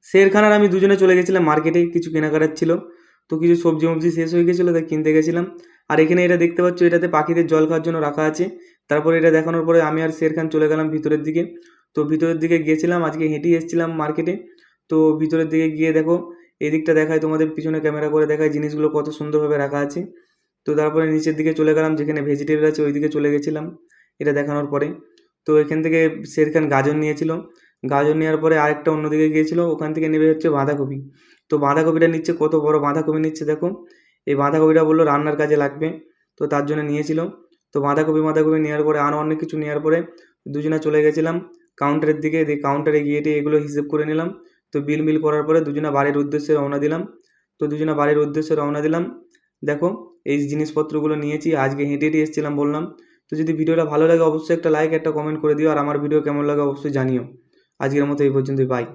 শের খান আর আমি দুজনে চলে গেছিলাম মার্কেটে, কিছু কেনাকাটার ছিল। তো কিছু সবজি মবজি শেষ হয়ে গেছিলো, তাই কিনতে গেছিলাম। আর এখানে এটা দেখতে পাচ্ছ, এটাতে পাখিদের জল খাওয়ার জন্য রাখা আছে। তারপরে এটা দেখানোর পরে আমি আর শের খান চলে গেলাম ভিতরের দিকে। তো ভিতরের দিকে গিয়েছিলাম, আজকে হেঁটেই এসেছিলাম মার্কেটে। তো ভিতরের দিকে গিয়ে দেখো, এদিকটা দেখায় তোমাদের, পিছনে ক্যামেরা করে দেখায় জিনিসগুলো কত সুন্দরভাবে রাখা আছে। তো তারপরে নিচের দিকে চলে গেলাম, যেখানে ভেজিটেবল আছে ওই দিকে চলে গেছিলাম এটা দেখানোর পরে। তো এখান থেকে শের খান গাজর নিয়েছিল। গাজর নেওয়ার পরে আরেকটা অন্যদিকে গিয়েছিল, ওখান থেকে নেবে হচ্ছে বাঁধাকপি। তো বাঁধাকপিটা নিচ্ছে, কত বড় বাঁধাকপি নিচ্ছে দেখো। এই বাঁধাকপিটা বললো রান্নার কাজে লাগবে, তো তার জন্য নিয়েছিল। তো বাঁধাকপি মাধাকপি নেওয়ার পরে আরও অনেক কিছু নেওয়ার পরে দুজনে চলে গেছিলাম কাউন্টারের দিকে। দিয়ে কাউন্টারে গিয়ে টিয়ে এগুলো হিসেব করে নিলাম। তো বিল মিল করার পরে দুজনে বাড়ির উদ্দেশ্যে রওনা দিলাম। তো দুজনে বাড়ির উদ্দেশ্যে রওনা দিলাম। দেখো, এই জিনিসপত্রগুলো নিয়েছি, আজকে হেঁটে হেঁটে এসেছিলাম বললাম। তো যদি ভিডিওটা ভালো লাগে অবশ্যই একটা লাইক একটা কমেন্ট করে দিও, আর আমার ভিডিও কেমন লাগে অবশ্যই জানিও। আজকের মতো এই পর্যন্তই, বাই।